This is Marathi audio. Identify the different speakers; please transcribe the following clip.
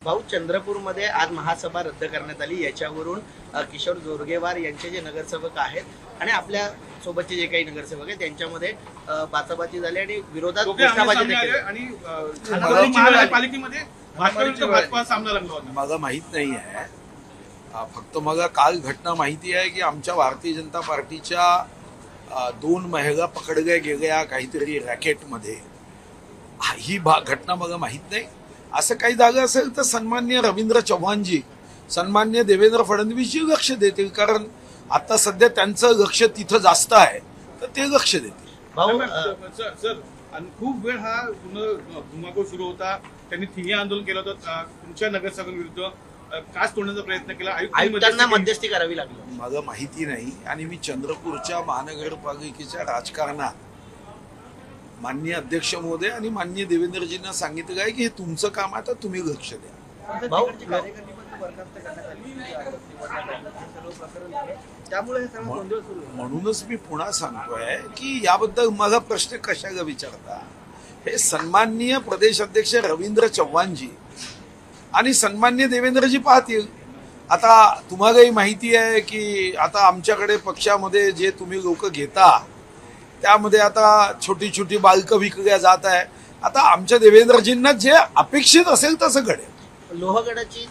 Speaker 1: भाऊ, चंद्रपूरमध्ये आज महासभा रद्द करण्यात आली। याच्यावरून किशोर जोरगेवार यांचे जे नगरसेवक आहेत आणि आपल्या सोबतचे जे काही नगरसेवक आहेत त्यांच्यामध्ये बाचाबाची झाली आणि विरोधात घोषणाबाजी देखील
Speaker 2: आणि महानगरपालिकेमध्ये भाजपा सामना रंगला होता।
Speaker 3: मला माहित नाही आहे, फक्त मला काल घटना माहिती आहे की आमच्या भारतीय जनता पार्टीच्या 2 महिला पकडल्या गेल्या काहीतरी रॅकेटमध्ये। ही घटना मला माहित नाही। असं काही झालं असेल तर सन्माननीय रवींद्र चव्हाणजी, सन्माननीय देवेंद्र फडणवीसजी लक्ष देतील, कारण आता सध्या त्यांचं लक्ष तिथं जास्त आहे, तर ते लक्ष देतील।
Speaker 1: भाऊ
Speaker 2: सर खूप वेळ हा धुमाकूळ सुरू होता, त्यांनी ठिय्या आंदोलन केलं होतं तुमच्या नगरसेवकांविरुद्ध, काच तोडण्याचा प्रयत्न केला,
Speaker 1: आयुक्तांना मध्यस्थी करावी लागली।
Speaker 3: मला माहिती नाही आणि मी चंद्रपूरच्या महानगरपालिकेच्या राजकारणात माननीय अध्यक्ष महोदय आणि माननीय देवेंद्रजींना सांगितलं आहे की हे तुमचं काम आहे, तर तुम्ही लक्ष द्या।
Speaker 1: भाऊ,
Speaker 3: म्हणूनच मी पुन्हा सांगतोय की याबद्दल मला प्रश्न कशाला विचारता। हे सन्माननीय प्रदेश अध्यक्ष रवींद्र चव्हाणजी आणि सन्माननीय देवेंद्रजी पाहतील। आता तुम्हालाही माहिती आहे की आता आमच्याकडे पक्षामध्ये जे तुम्ही लोक घेता त्यामध्ये आता छोटी छोटी बालकं विकल्या जात आहे। आता आमच्या देवेंद्रजींना जे अपेक्षित असेल तसं घडेल।
Speaker 1: लोहगडाची